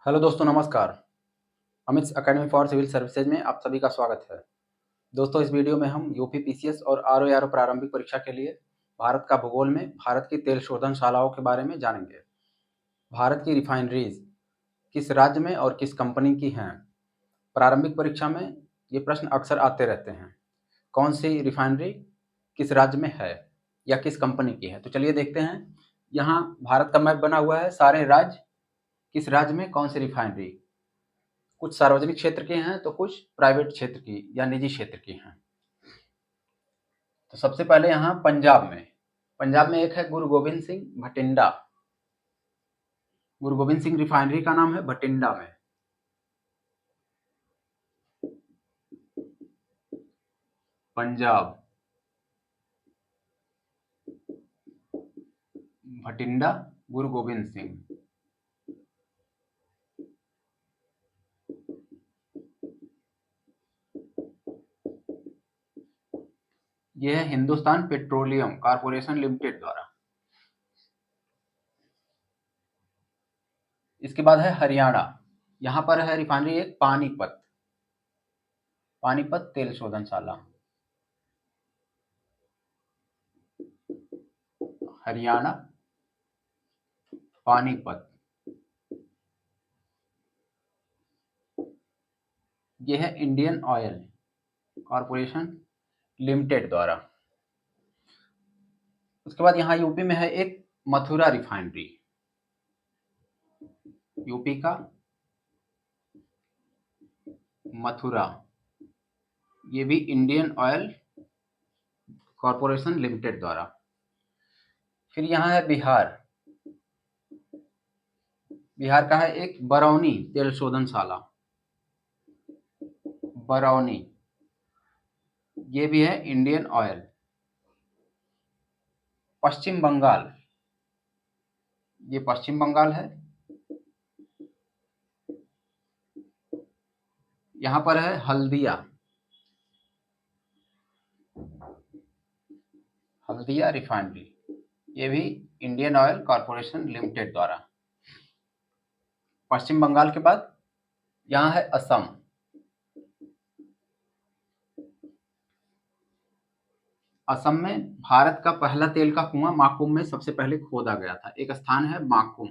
Hello दोस्तों, नमस्कार। Amit academy for civil services में आप सभी का स्वागत है। दोस्तों, इस वीडियो में हम यूपी पीसीएस और आरओ प्रारंभिक परीक्षा के लिए भारत का भूगोल में भारत की तेल शोधनशालाओं के बारे में जानेंगे। भारत की रिफाइनरीज किस राज्य में और किस कंपनी की हैं? प्रारंभिक परीक्षा में ये प्रश्न अक्सर आते रहते हैं। कौन सी रिफाइनरी किस राज्य में है या किस कंपनी की है? तो चलिए देखते हैं। यहाँ भारत का मैप बना हुआ है, सारे राज्य, किस राज्य में कौन सी रिफाइनरी। कुछ सार्वजनिक क्षेत्र के हैं तो कुछ प्राइवेट क्षेत्र की या निजी क्षेत्र की हैं। तो सबसे पहले यहाँ पंजाब में एक है गुरु गोविंद सिंह भटिंडा। गुरु गोविंद सिंह रिफाइनरी का नाम है भटिंडा में। पंजाब, भटिंडा, गुरु गोविंद सिंह। यह है हिंदुस्तान पेट्रोलियम कॉर्पोरेशन लिमिटेड द्वारा। इसके बाद है हरियाणा। यहाँ पर है रिफाइनरी एक पानीपत तेल शोधनशाला। हरियाणा, पानीपत। यह है इंडियन ऑयल कॉर्पोरेशन लिमिटेड द्वारा। उसके बाद यहाँ यूपी में है एक मथुरा रिफाइनरी। यूपी का मथुरा, ये भी इंडियन ऑयल कॉर्पोरेशन लिमिटेड द्वारा। फिर यहाँ है बिहार का है एक बरौनी तेल शोधनशाला। बरौनी, ये भी है इंडियन ऑयल। पश्चिम बंगाल, ये पश्चिम बंगाल है। यहाँ पर है हल्दिया रिफाइनरी, ये भी इंडियन ऑयल कॉर्पोरेशन लिमिटेड द्वारा। पश्चिम बंगाल के बाद यहाँ है असम। असम में भारत का पहला तेल का कुआं माकुम में सबसे पहले खोदा गया था। एक स्थान है माकुम।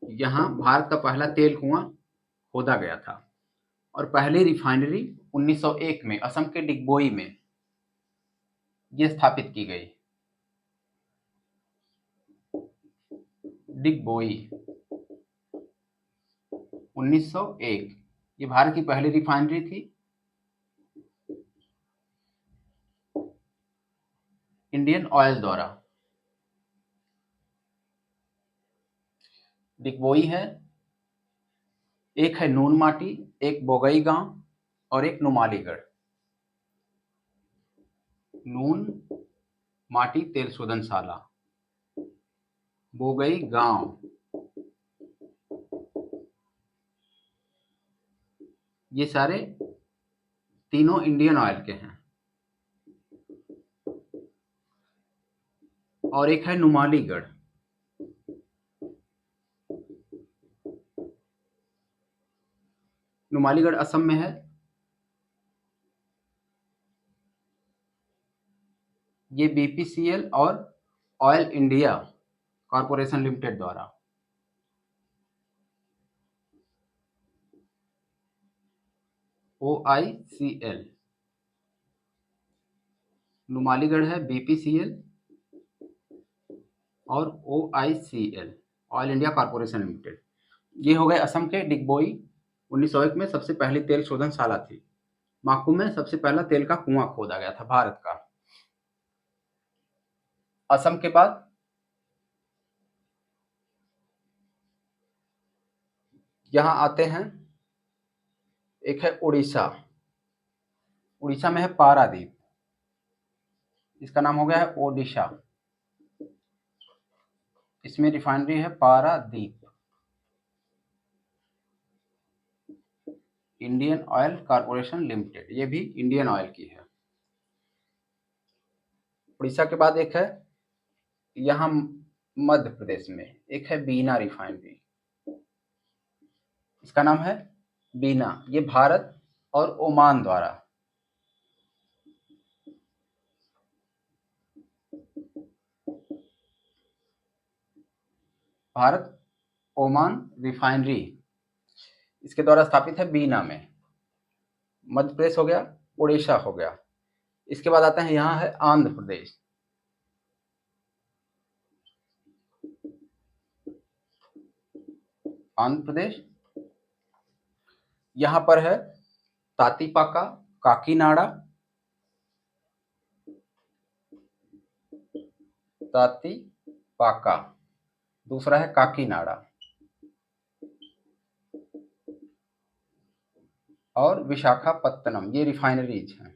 यहाँ भारत का पहला तेल कुआं खोदा गया था और पहली रिफाइनरी 1901 में असम के डिगबोई में ये स्थापित की गई। डिगबोई 1901, ये भारत की पहली रिफाइनरी थी। इंडियन ऑयल द्वारा। डिगबोई है, एक है नून माटी, एक बोगई गांव और एक नुमालीगढ़। नून माटी तेल शोधनशाला, बोगई गांव, ये सारे तीनों इंडियन ऑयल के हैं। और एक है नुमालीगढ़। नुमालीगढ़ असम में है। ये बीपीसीएल और ऑयल इंडिया कॉर्पोरेशन लिमिटेड द्वारा। OICL, नुमालीगढ़ है बीपीसीएल और OICL oil India corporation limited. ये हो गए असम के डिगबोई। 1901 में सबसे पहली तेल शोधनशाला थी। माकू में सबसे पहला तेल का कुआं खोदा गया था भारत का। असम के बाद यहाँ आते हैं, एक है उड़ीसा। उड़ीसा में है पारादीप, इसका नाम हो गया है ओडिशा। इसमें रिफाइनरी है Paradip. Indian oil corporation limited, ये भी इंडियन ऑयल की है। उड़ीसा के बाद एक है यहाँ मध्य प्रदेश में एक है बीना रिफाइनरी, इसका नाम है बीना। ये भारत और ओमान द्वारा भारत ओमान रिफाइनरी इसके द्वारा स्थापित है बीना में। मध्य प्रदेश हो गया, उड़ीसा हो गया। इसके बाद आते हैं, यहाँ है आंध्र प्रदेश। आंध्र प्रदेश, यहाँ पर है तातीपाका, काकीनाडा, तातीपाका, दूसरा है काकीनाडा और विशाखापत्तनम, ये रिफाइनरीज हैं।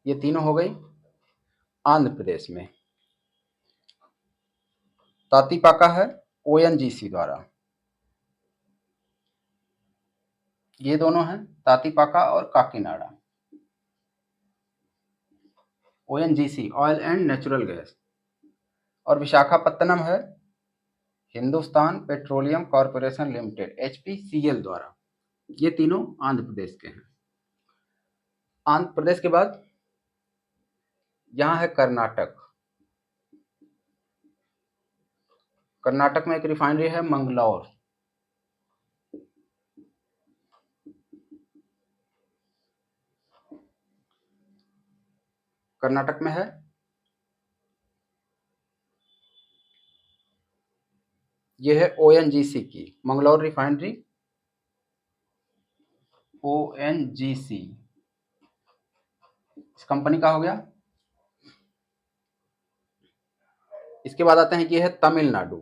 ये तीनों हो गई आंध्र प्रदेश में। तातीपाका है ओएनजीसी द्वारा, ये दोनों हैं तातीपाका और Kakinada. ONGC oil and natural gas. और विशाखापत्तनम है Hindustan petroleum corporation limited, HPCL द्वारा। ये तीनों आंध्र प्रदेश के हैं। आंध्र प्रदेश के बाद यहाँ है कर्नाटक। कर्नाटक में एक रिफाइनरी है मंगलौर। कर्नाटक में है, ये है ओएनजीसी की मंगलौर रिफाइनरी, ओएनजीसी इस कंपनी का हो गया। इसके बाद आते हैं, ये है तमिलनाडु।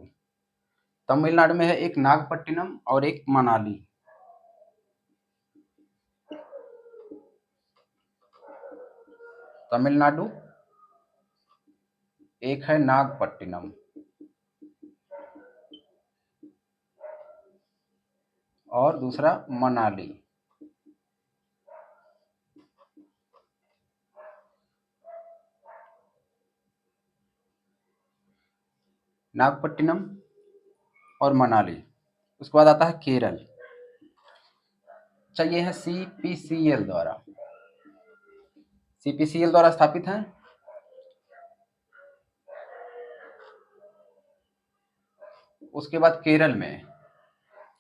तमिलनाडु में है एक नागपट्टिनम और एक मनाली। तमिलनाडु, एक है नागपट्टिनम और दूसरा मनाली। नागपट्टिनम और मनाली। उसके बाद आता है केरल। अच्छा, ये है सीपीसीएल द्वारा, सीपीसीएल द्वारा स्थापित है। उसके बाद केरल में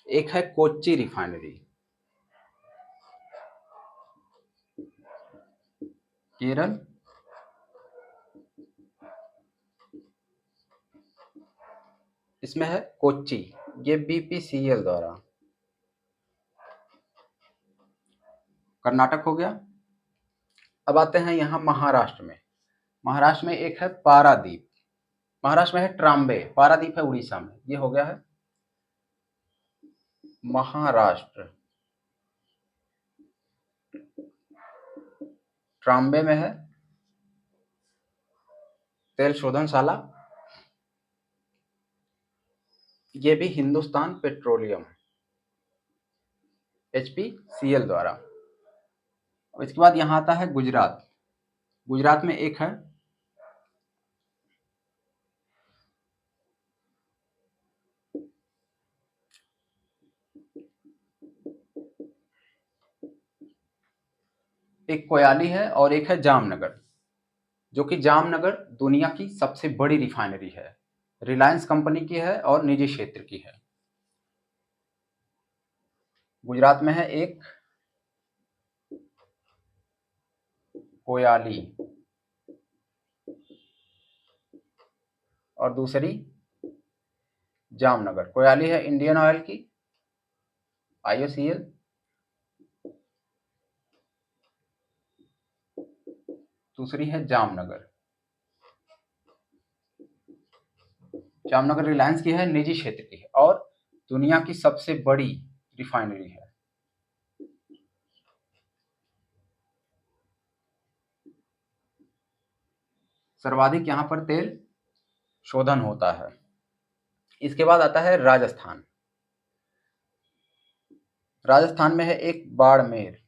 एक है कोच्चि रिफाइनरी। केरल, इसमें है कोच्चि, ये बीपीसीएल द्वारा। कर्नाटक हो गया। अब आते हैं यहाँ महाराष्ट्र में। महाराष्ट्र में एक है पारादीप। महाराष्ट्र में है ट्राम्बे, पारादीप है उड़ीसा में। ये हो गया है महाराष्ट्र। ट्राम्बे में है तेल शोधनशाला, ये भी हिंदुस्तान पेट्रोलियम, एचपीसीएल द्वारा। इसके बाद यहाँ आता है गुजरात। गुजरात में एक है एक कोयाली है और एक है जामनगर, जो कि जामनगर दुनिया की सबसे बड़ी रिफाइनरी है, रिलायंस कंपनी की है और निजी क्षेत्र की है। गुजरात में है एक कोयाली और दूसरी जामनगर। कोयाली है इंडियन ऑयल की, आईओसीएल, दूसरी है जामनगर। जामनगर रिलायंस की है, निजी क्षेत्र की है और दुनिया की सबसे बड़ी रिफाइनरी है। सर्वाधिक यहाँ पर तेल शोधन होता है। इसके बाद आता है राजस्थान। राजस्थान में है एक बाड़मेर।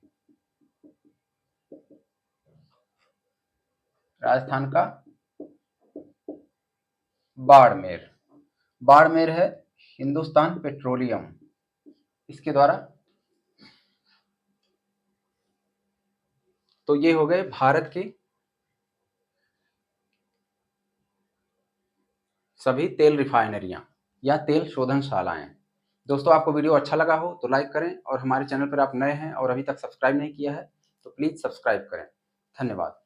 राजस्थान का बाड़मेर। बाड़मेर है हिंदुस्तान पेट्रोलियम, इसके द्वारा। तो ये हो गए भारत की सभी तेल रिफाइनरियां या तेल शोधनशालाएं। दोस्तों, आपको वीडियो अच्छा लगा हो तो लाइक करें, और हमारे चैनल पर आप नए हैं और अभी तक सब्सक्राइब नहीं किया है तो प्लीज़ सब्सक्राइब करें। धन्यवाद।